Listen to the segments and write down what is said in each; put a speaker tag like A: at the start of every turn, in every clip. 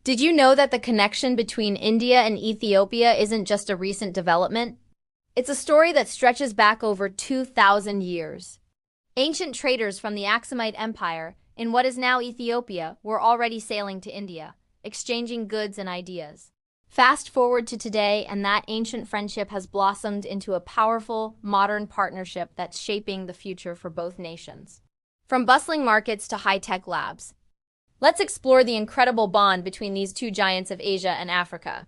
A: Did you know that the connection between India and Ethiopia isn't just a recent development? It's a story that stretches back over 2,000 years. Ancient traders from the Aksumite Empire, in what is now Ethiopia, were already sailing to India, exchanging goods and ideas. Fast forward to today, and that ancient friendship has blossomed into a powerful, modern partnership that's shaping the future for both nations. From bustling markets to high-tech labs, let's explore the incredible bond between these two giants of Asia and Africa.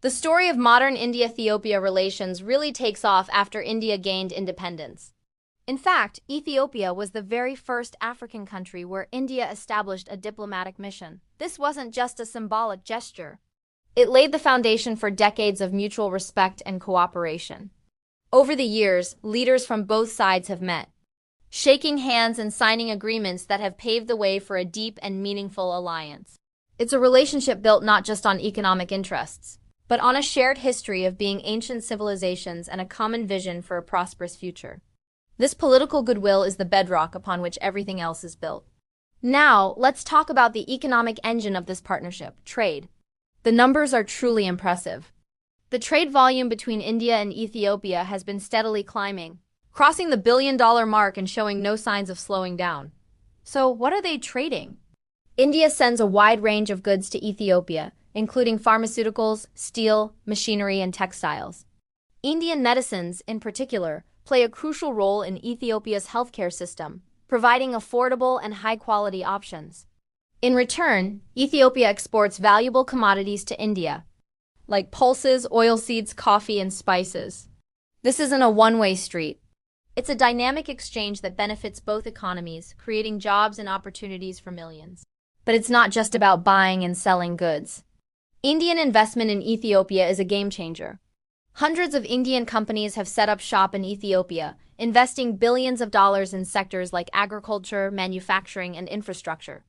A: The story of modern India-Ethiopia relations really takes off after India gained independence. In fact, Ethiopia was the very first African country where India established a diplomatic mission. This wasn't just a symbolic gesture. It laid the foundation for decades of mutual respect and cooperation. Over the years, leaders from both sides have met, shaking hands and signing agreements that have paved the way for a deep and meaningful alliance. It's a relationship built not just on economic interests, but on a shared history of being ancient civilizations and a common vision for a prosperous future. This political goodwill is the bedrock upon which everything else is built. Now, let's talk about the economic engine of this partnership, trade. The numbers are truly impressive. The trade volume between India and Ethiopia has been steadily climbing, crossing the billion-dollar mark and showing no signs of slowing down. So, what are they trading? India sends a wide range of goods to Ethiopia, including pharmaceuticals, steel, machinery, and textiles. Indian medicines, in particular, play a crucial role in Ethiopia's healthcare system, providing affordable and high-quality options. In return, Ethiopia exports valuable commodities to India, like pulses, oilseeds, coffee, and spices. This isn't a one-way street. It's a dynamic exchange that benefits both economies, creating jobs and opportunities for millions. But it's not just about buying and selling goods. Indian investment in Ethiopia is a game-changer. Hundreds of Indian companies have set up shop in Ethiopia, investing billions of dollars in sectors like agriculture, manufacturing, and infrastructure.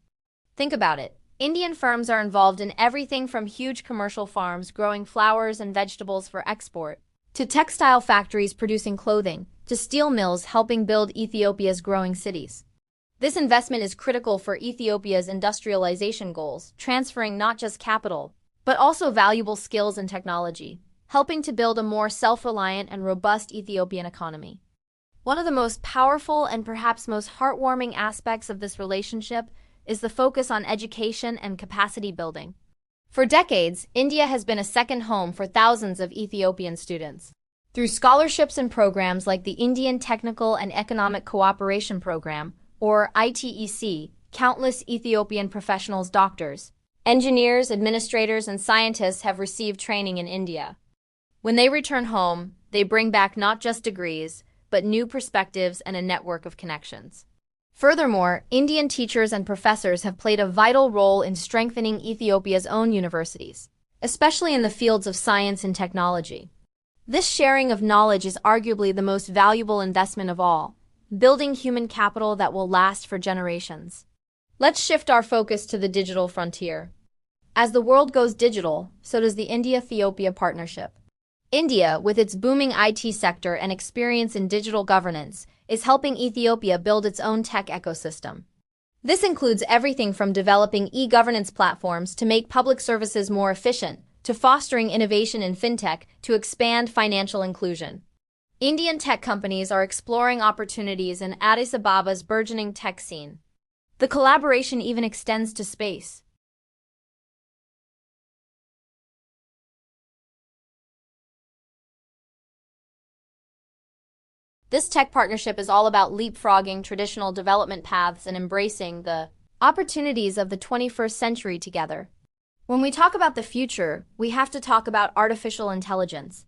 A: Think about it. Indian firms are involved in everything from huge commercial farms growing flowers and vegetables for export, to textile factories producing clothing, to steel mills helping build Ethiopia's growing cities. This investment is critical for Ethiopia's industrialization goals, transferring not just capital, but also valuable skills and technology, helping to build a more self-reliant and robust Ethiopian economy. One of the most powerful and perhaps most heartwarming aspects of this relationship is the focus on education and capacity building. For decades, India has been a second home for thousands of Ethiopian students. Through scholarships and programs like the Indian Technical and Economic Cooperation Program, or ITEC, countless Ethiopian professionals, doctors, engineers, administrators, and scientists have received training in India. When they return home, they bring back not just degrees, but new perspectives and a network of connections. Furthermore, Indian teachers and professors have played a vital role in strengthening Ethiopia's own universities, especially in the fields of science and technology. This sharing of knowledge is arguably the most valuable investment of all, building human capital that will last for generations. Let's shift our focus to the digital frontier. As the world goes digital, so does the India-Ethiopia partnership. India, with its booming IT sector and experience in digital governance, is helping Ethiopia build its own tech ecosystem. This includes everything from developing e-governance platforms to make public services more efficient, to fostering innovation in fintech to expand financial inclusion. Indian tech companies are exploring opportunities in Addis Ababa's burgeoning tech scene. The collaboration even extends to space. This tech partnership is all about leapfrogging traditional development paths and embracing the opportunities of the 21st century together. When we talk about the future, we have to talk about artificial intelligence.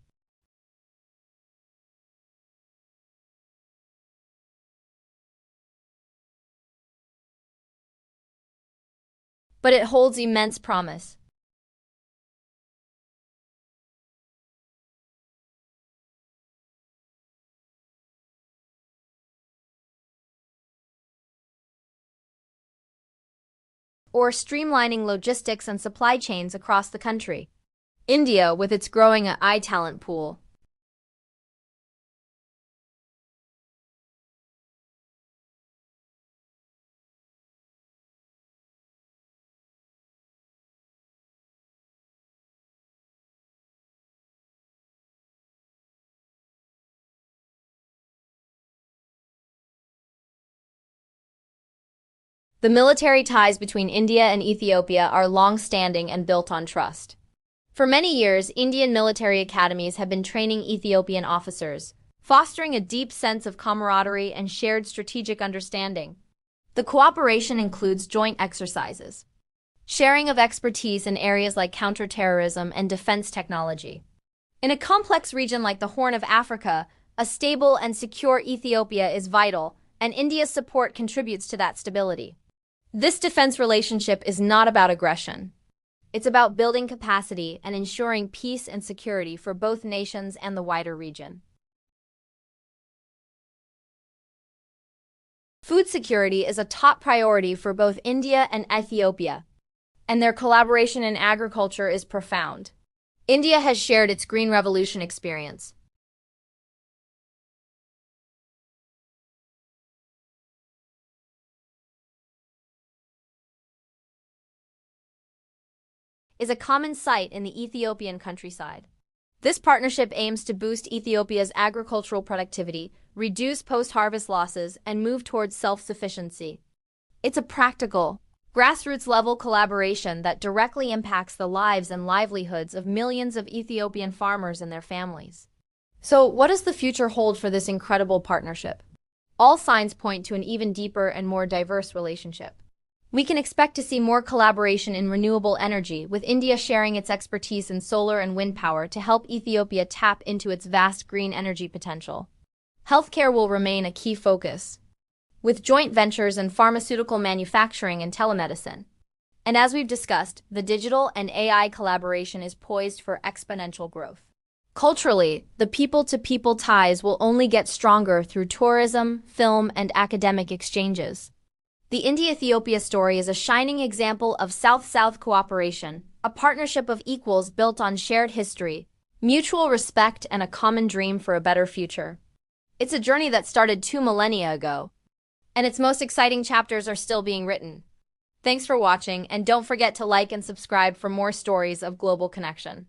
A: But it holds immense promise. Or streamlining logistics and supply chains across the country. India, with its growing AI talent pool, The military ties between India and Ethiopia are long-standing and built on trust. For many years, Indian military academies have been training Ethiopian officers, fostering a deep sense of camaraderie and shared strategic understanding. The cooperation includes joint exercises, sharing of expertise in areas like counterterrorism and defense technology. In a complex region like the Horn of Africa, a stable and secure Ethiopia is vital, and India's support contributes to that stability. This defense relationship is not about aggression. It's about building capacity and ensuring peace and security for both nations and the wider region. Food security is a top priority for both India and Ethiopia, and their collaboration in agriculture is profound. India has shared its Green Revolution experience. Is a common sight in the Ethiopian countryside. This partnership aims to boost Ethiopia's agricultural productivity, reduce post-harvest losses, and move towards self-sufficiency. It's a practical, grassroots-level collaboration that directly impacts the lives and livelihoods of millions of Ethiopian farmers and their families. So, what does the future hold for this incredible partnership? All signs point to an even deeper and more diverse relationship. We can expect to see more collaboration in renewable energy, with India sharing its expertise in solar and wind power to help Ethiopia tap into its vast green energy potential. Healthcare will remain a key focus, with joint ventures in pharmaceutical manufacturing and telemedicine. And as we've discussed, the digital and AI collaboration is poised for exponential growth. Culturally, the people-to-people ties will only get stronger through tourism, film, and academic exchanges. The India-Ethiopia story is a shining example of South-South cooperation, a partnership of equals built on shared history, mutual respect, and a common dream for a better future. It's a journey that started 2 millennia ago, and its most exciting chapters are still being written. Thanks for watching, and don't forget to like and subscribe for more stories of global connection.